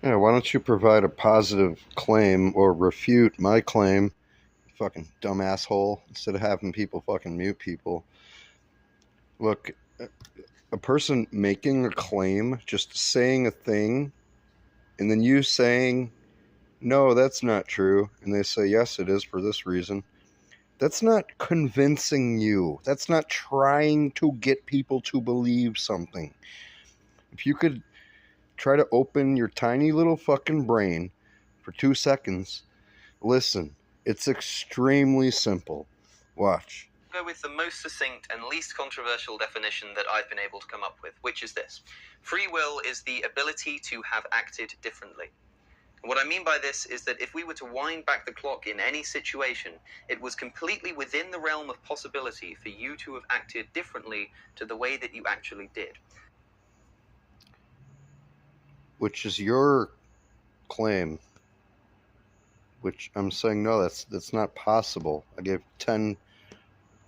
Yeah, why don't you provide a positive claim or refute my claim, fucking dumb asshole, instead of having people fucking mute people? Look, a person making a claim, just saying a thing, and then you saying, no, that's not true, and they say, yes, it is for this reason. That's not convincing you. That's not trying to get people to believe something. If you could try to open your tiny little fucking brain for 2 seconds, listen, it's extremely simple. Watch. Go with the most succinct and least controversial definition that I've been able to come up with, which is this. Free will is the ability to have acted differently. And what I mean by this is that if we were to wind back the clock in any situation, it was completely within the realm of possibility for you to have acted differently to the way that you actually did. Which is your claim. Which I'm saying, no, that's not possible. I gave 10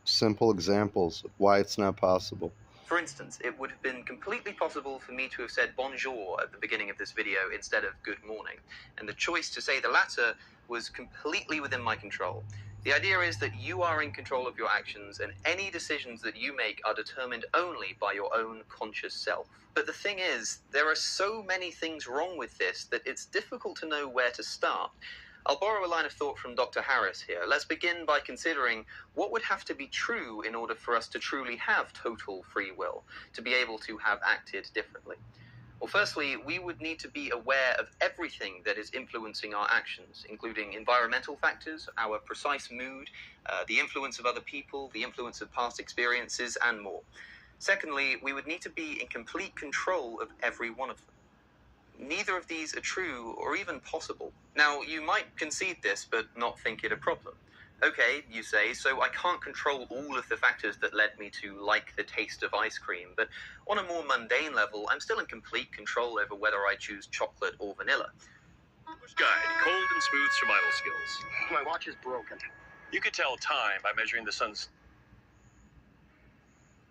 simple examples of why it's not possible. For instance, it would have been completely possible for me to have said bonjour at the beginning of this video instead of good morning, and the choice to say the latter was completely within my control. The idea is that you are in control of your actions, and any decisions that you make are determined only by your own conscious self. But the thing is, there are so many things wrong with this that it's difficult to know where to start. I'll borrow a line of thought from Dr. Harris here. Let's begin by considering what would have to be true in order for us to truly have total free will, to be able to have acted differently. Well, firstly, we would need to be aware of everything that is influencing our actions, including environmental factors, our precise mood, the influence of other people, the influence of past experiences, and more. Secondly, we would need to be in complete control of every one of them. Neither of these are true or even possible. Now, you might concede this, but not think it a problem. Okay, you say, so I can't control all of the factors that led me to like the taste of ice cream, but on a more mundane level, I'm still in complete control over whether I choose chocolate or vanilla. Guide, cold and smooth survival skills. My watch is broken. You could tell time by measuring the sun's...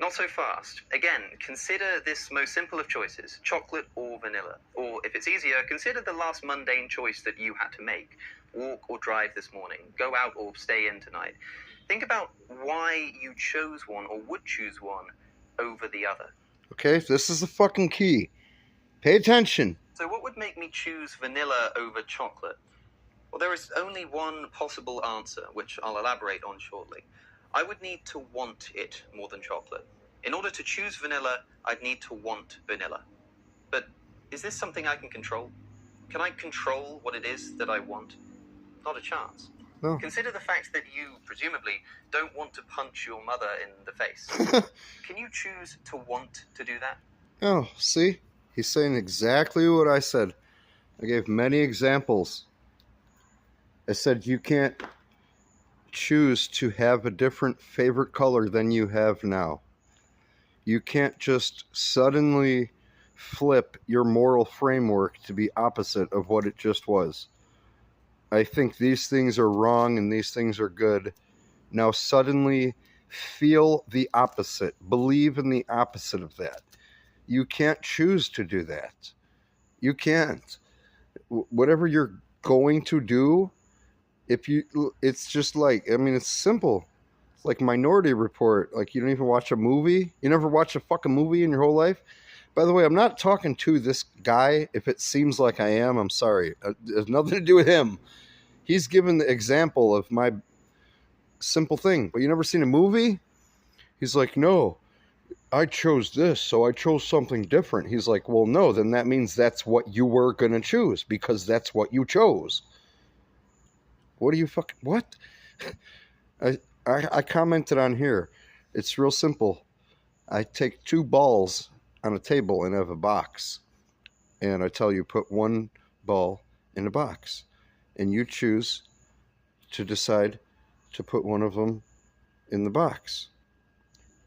Not so fast. Again, consider this most simple of choices, chocolate or vanilla. Or, if it's easier, consider the last mundane choice that you had to make. Walk or drive this morning. Go out or stay in tonight. Think about why you chose one or would choose one over the other. Okay, this is the fucking key. Pay attention. So what would make me choose vanilla over chocolate? Well, there is only one possible answer, which I'll elaborate on shortly. I would need to want it more than chocolate. In order to choose vanilla, I'd need to want vanilla. But is this something I can control? Can I control what it is that I want? Not a chance. No. Consider the fact that you, presumably, don't want to punch your mother in the face. Can you choose to want to do that? Oh, see? He's saying exactly what I said. I gave many examples. I said you can't choose to have a different favorite color than you have now. You can't just suddenly flip your moral framework to be opposite of what it just was. I think these things are wrong and these things are good. Now suddenly feel the opposite. Believe in the opposite of that. You can't choose to do that. You can't. Whatever you're going to do, it's just like, I mean, it's simple. It's like Minority Report. Like, you don't even watch a movie. You never watch a fucking movie in your whole life. By the way, I'm not talking to this guy. If it seems like I am, I'm sorry. It has nothing to do with him. He's given the example of my simple thing. But you never seen a movie? He's like, no, I chose this, so I chose something different. He's like, well, no, then that means that's what you were going to choose because that's what you chose. What do you fucking... What? I commented on here. It's real simple. I take 2 balls on a table and have a box. And I tell you, put 1 ball in a box. And you choose to decide to put one of them in the box.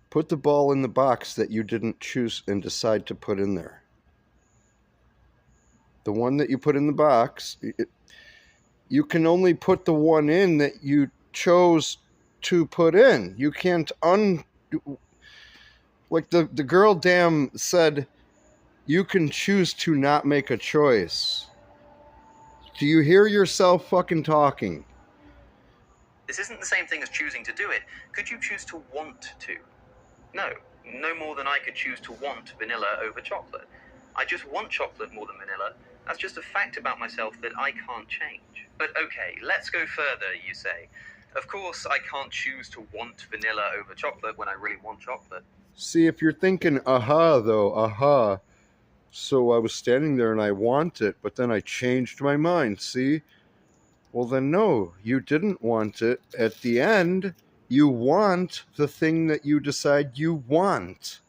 Put the ball in the box that you didn't choose and decide to put in there. The one that you put in the box... You can only put the one in that you chose to put in. You can't like the girl damn said, you can choose to not make a choice. Do you hear yourself fucking talking? This isn't the same thing as choosing to do it. Could you choose to want to? No more than I could choose to want vanilla over chocolate. I just want chocolate more than vanilla. That's just a fact about myself that I can't change. But okay, let's go further, you say. Of course, I can't choose to want vanilla over chocolate when I really want chocolate. See, if you're thinking, aha, though, aha. So I was standing there and I want it, but then I changed my mind, see? Well, then no, you didn't want it. At the end, you want the thing that you decide you want.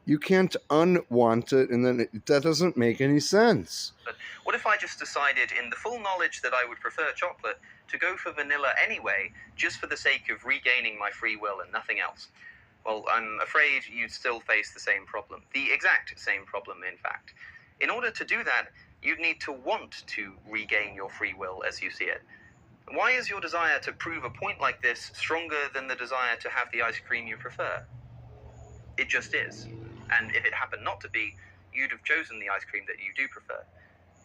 You can't unwant it, and then that doesn't make any sense. But what if I just decided, in the full knowledge that I would prefer chocolate, to go for vanilla anyway, just for the sake of regaining my free will and nothing else? Well, I'm afraid you'd still face the same problem. The exact same problem, in fact. In order to do that, you'd need to want to regain your free will as you see it. Why is your desire to prove a point like this stronger than the desire to have the ice cream you prefer? It just is. And if it happened not to be, you'd have chosen the ice cream that you do prefer.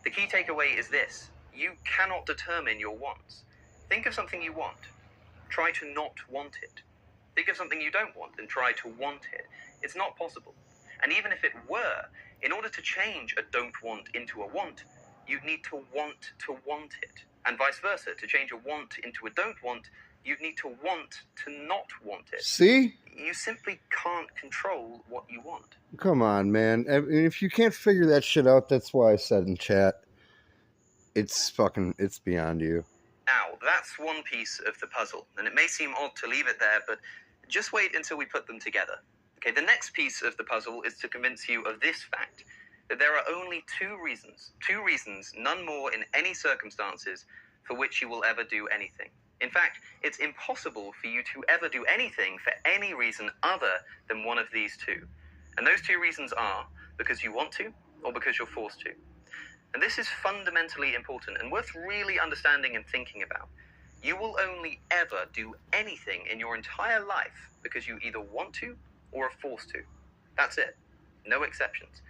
The key takeaway is this: you cannot determine your wants. Think of something you want. Try to not want it. Think of something you don't want and try to want it. It's not possible. And even if it were, in order to change a don't want into a want, you'd need to want it. And vice versa, to change a want into a don't want, you'd need to want to not want it. See? You simply can't control what you want. Come on, man. If you can't figure that shit out, that's why I said in chat, it's beyond you. Now, that's one piece of the puzzle, and it may seem odd to leave it there, but just wait until we put them together. Okay, the next piece of the puzzle is to convince you of this fact, that there are only two reasons, none more in any circumstances, for which you will ever do anything. In fact, it's impossible for you to ever do anything for any reason other than one of these two. And those two reasons are because you want to or because you're forced to. And this is fundamentally important and worth really understanding and thinking about. You will only ever do anything in your entire life because you either want to or are forced to. That's it. No exceptions.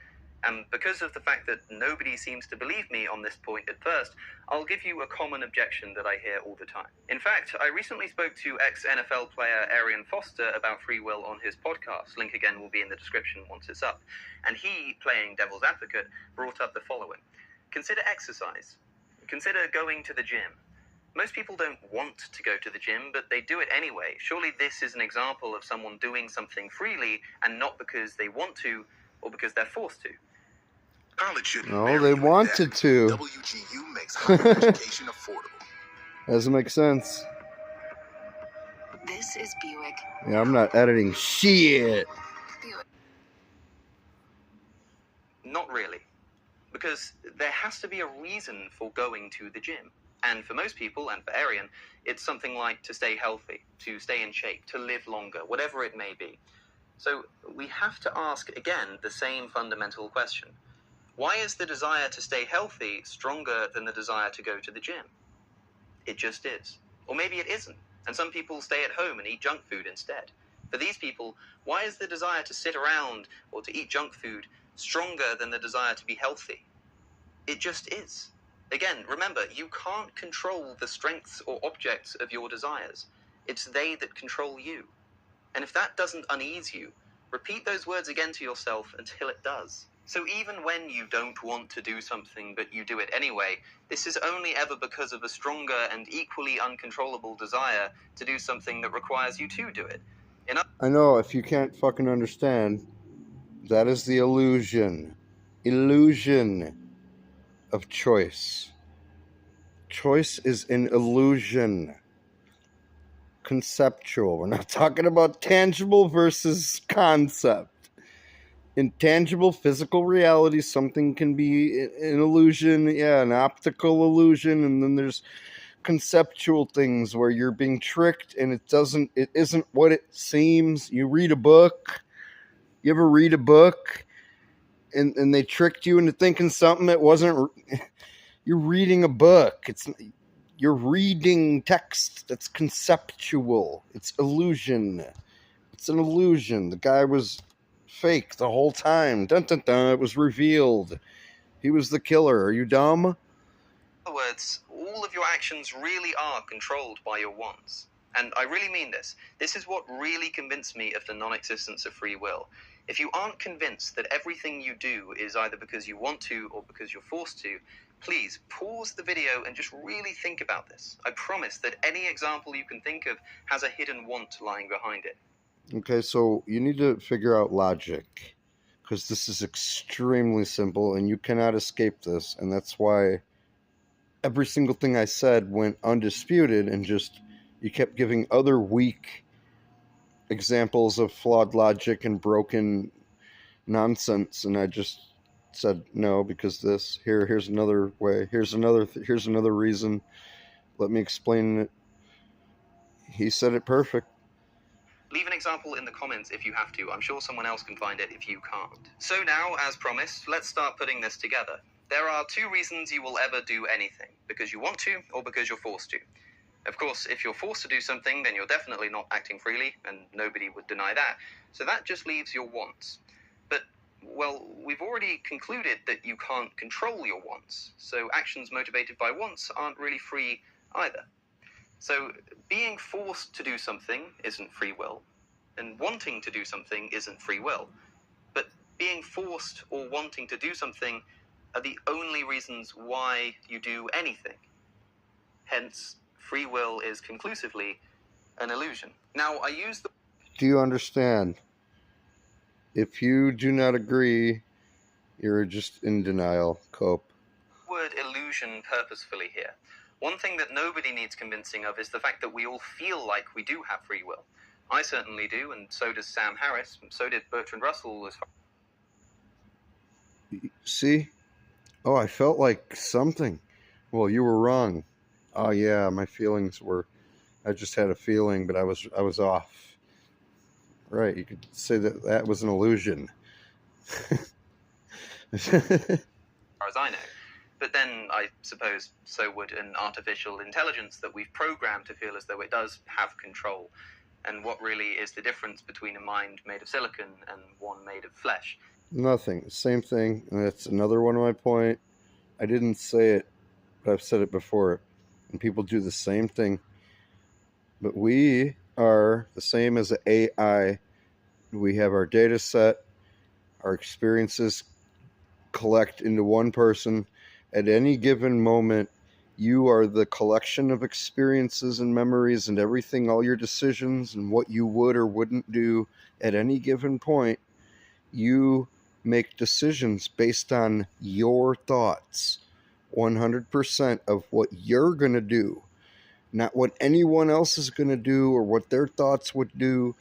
And because of the fact that nobody seems to believe me on this point at first, I'll give you a common objection that I hear all the time. In fact, I recently spoke to ex-NFL player Arian Foster about free will on his podcast. Link again will be in the description once it's up. And he, playing devil's advocate, brought up the following. Consider exercise. Consider going to the gym. Most people don't want to go to the gym, but they do it anyway. Surely this is an example of someone doing something freely and not because they want to or because they're forced to. College shouldn't No, marry they you in wanted debt. to. WGU makes higher education affordable. Doesn't make sense. This is Buick. Yeah, I'm not editing shit. Not really. Because there has to be a reason for going to the gym. And for most people, and for Arian, it's something like to stay healthy, to stay in shape, to live longer, whatever it may be. So we have to ask again the same fundamental question. Why is the desire to stay healthy stronger than the desire to go to the gym? It just is. Or maybe it isn't, and some people stay at home and eat junk food instead. For these people, why is the desire to sit around or to eat junk food stronger than the desire to be healthy? It just is. Again, remember, you can't control the strengths or objects of your desires. It's they that control you. And if that doesn't unease you, repeat those words again to yourself until it does. So even when you don't want to do something but you do it anyway, this is only ever because of a stronger and equally uncontrollable desire to do something that requires you to do it. I know, if you can't fucking understand, that is the illusion of choice. Choice is an illusion. Conceptual. We're not talking about tangible versus concept. In tangible physical reality, something can be an illusion, an optical illusion, and then there's conceptual things where you're being tricked and it isn't what it seems. You read a book. You ever read a book and they tricked you into thinking something that wasn't? You're reading a book. You're reading text that's conceptual. It's illusion. It's an illusion. The guy was fake the whole time. Dun, dun, dun. It was revealed. He was the killer. Are you dumb? words, all of your actions really are controlled by your wants. And I really mean this. This is what really convinced me of the non-existence of free will. If you aren't convinced that everything you do is either because you want to or because you're forced to, please pause the video and just really think about this. I promise that any example you can think of has a hidden want lying behind it. Okay, so you need to figure out logic, because this is extremely simple and you cannot escape this, and that's why every single thing I said went undisputed, and just you kept giving other weak examples of flawed logic and broken nonsense, and I just said no, because this here's another way, here's another reason, let me explain it. He said it perfect. Leave an example in the comments if you have to. I'm sure someone else can find it if you can't. So now, as promised, let's start putting this together. There are two reasons you will ever do anything: because you want to or because you're forced to. Of course, if you're forced to do something, then you're definitely not acting freely, and nobody would deny that. So that just leaves your wants. But, well, we've already concluded that you can't control your wants, so actions motivated by wants aren't really free either. So being forced to do something isn't free will, and wanting to do something isn't free will. But being forced or wanting to do something are the only reasons why you do anything. Hence, free will is conclusively an illusion. Now, I use the... Do you understand? If you do not agree, you're just in denial, Cope. word illusion purposefully here. One thing that nobody needs convincing of is the fact that we all feel like we do have free will. I certainly do, and so does Sam Harris, and so did Bertrand Russell. As far... See? Oh, I felt like something. Well, you were wrong. Oh yeah, my feelings were... I just had a feeling, but I was off. Right, you could say that was an illusion. as far as I know. But then, I suppose, so would an artificial intelligence that we've programmed to feel as though it does have control. And what really is the difference between a mind made of silicon and one made of flesh? Nothing. Same thing. And that's another one of my point. I didn't say it, but I've said it before. And people do the same thing. But we are the same as an AI. We have our data set. Our experiences collect into one person. At any given moment, you are the collection of experiences and memories and everything, all your decisions and what you would or wouldn't do at any given point. You make decisions based on your thoughts. 100% of what you're going to do, not what anyone else is going to do or what their thoughts would do,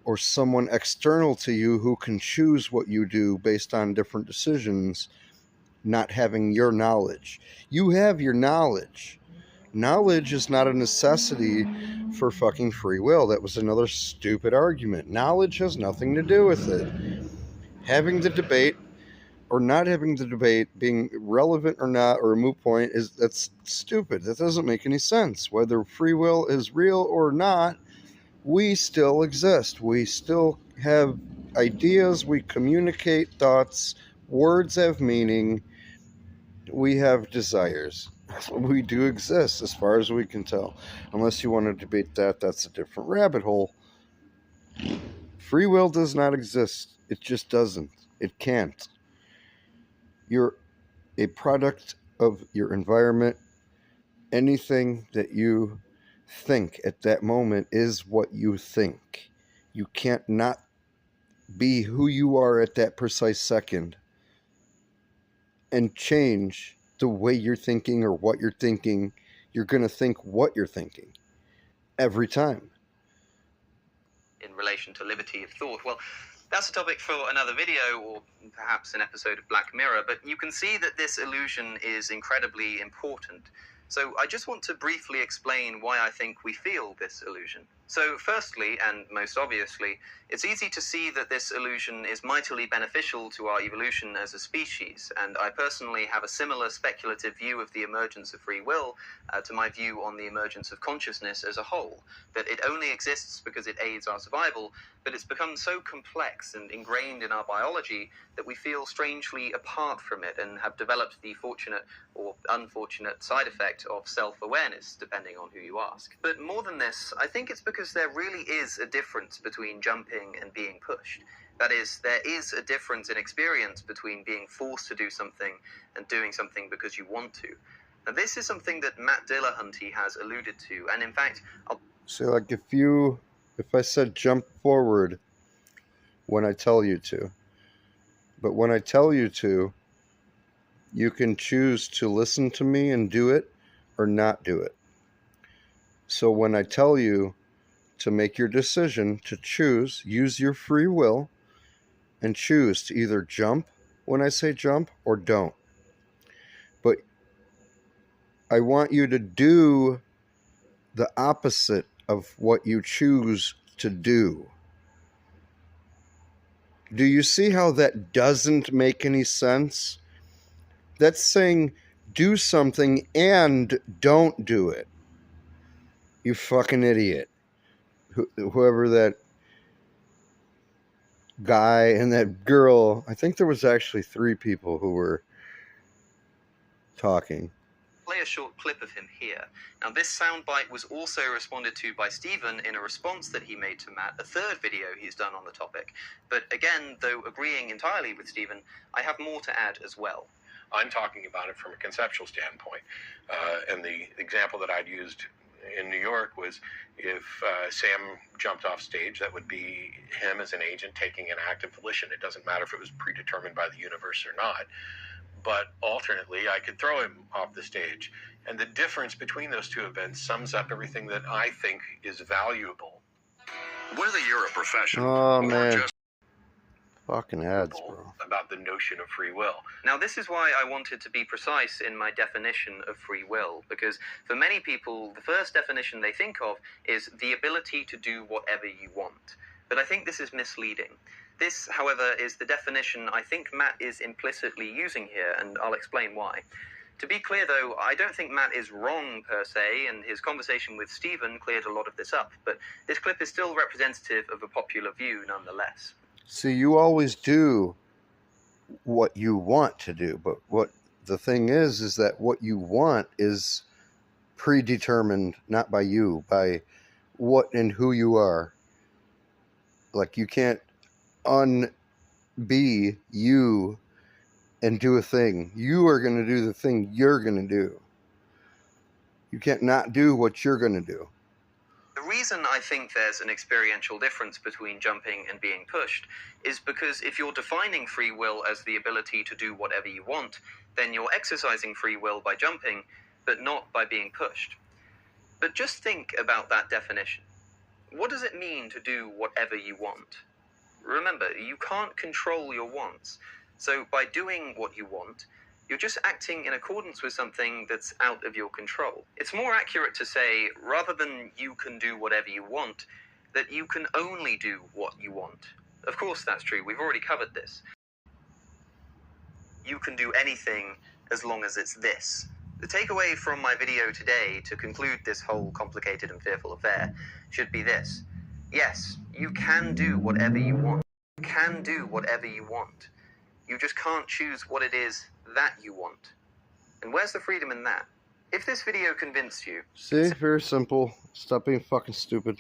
or someone external to you who can choose what you do based on different decisions. Not having your knowledge. You have your knowledge. Knowledge is not a necessity for fucking free will. That was another stupid argument. Knowledge has nothing to do with it. Having the debate or not having the debate, being relevant or not, or a moot point, that's stupid. That doesn't make any sense. Whether free will is real or not, we still exist. We still have ideas. We communicate thoughts. Words have meaning. We have desires. We do exist as far as we can tell. Unless you want to debate that, that's a different rabbit hole. Free will does not exist. It just doesn't. It can't. You're a product of your environment. Anything that you think at that moment is what you think. You can't not be who you are at that precise second and change the way you're thinking or what you're thinking. You're going to think what you're thinking every time. In relation to liberty of thought, well, that's a topic for another video or perhaps an episode of Black Mirror, but you can see that this illusion is incredibly important. So I just want to briefly explain why I think we feel this illusion. So firstly, and most obviously, it's easy to see that this illusion is mightily beneficial to our evolution as a species, and I personally have a similar speculative view of the emergence of free will to my view on the emergence of consciousness as a whole, that it only exists because it aids our survival, but it's become so complex and ingrained in our biology that we feel strangely apart from it and have developed the fortunate or unfortunate side effect of self-awareness, depending on who you ask. But more than this, I think it's because there really is a difference between jumping and being pushed. That is, there is a difference in experience between being forced to do something and doing something because you want to. Now, this is something that Matt Dillahunty has alluded to, and in fact, So, like, if I said jump forward when I tell you to, but when I tell you to, you can choose to listen to me and do it or not do it. So when I tell you to make your decision, to choose, use your free will and choose to either jump when I say jump or don't. But I want you to do the opposite of what you choose to do. Do you see how that doesn't make any sense? That's saying do something and don't do it. You fucking idiot. Whoever that guy and that girl, I think there was actually 3 people who were talking. play a short clip of him here. Now, this soundbite was also responded to by Stephen in a response that he made to Matt, a third video he's done on the topic. But again, though agreeing entirely with Stephen, I have more to add as well. I'm talking about it from a conceptual standpoint. And the example that I'd used in New York was if Sam jumped off stage, that would be him as an agent taking an act of volition. It doesn't matter if it was predetermined by the universe or not. But alternately, I could throw him off the stage. And the difference between those two events sums up everything that I think is valuable. Whether you're a professional Oh, or man. just Fucking ads, bro. About the notion of free will. Now, this is why I wanted to be precise in my definition of free will, because for many people, the first definition they think of is the ability to do whatever you want. But I think this is misleading. This, however, is the definition I think Matt is implicitly using here, and I'll explain why. To be clear, though, I don't think Matt is wrong per se, and his conversation with Stephen cleared a lot of this up, but this clip is still representative of a popular view nonetheless. See, you always do what you want to do, but what the thing is that what you want is predetermined not by you, by what and who you are. Like, you can't unbe you and do a thing. You are going to do the thing you're going to do. You can't not do what you're going to do. The reason I think there's an experiential difference between jumping and being pushed is because if you're defining free will as the ability to do whatever you want, then you're exercising free will by jumping, but not by being pushed. But just think about that definition. What does it mean to do whatever you want? Remember, you can't control your wants. So by doing what you want, you're just acting in accordance with something that's out of your control. It's more accurate to say, rather than you can do whatever you want, that you can only do what you want. Of course that's true, we've already covered this. You can do anything as long as it's this. The takeaway from my video today to conclude this whole complicated and fearful affair should be this. Yes, you can do whatever you want. You can do whatever you want. You just can't choose what it is that you want. And where's the freedom in that? If this video convinced you... See, very simple. Stop being fucking stupid.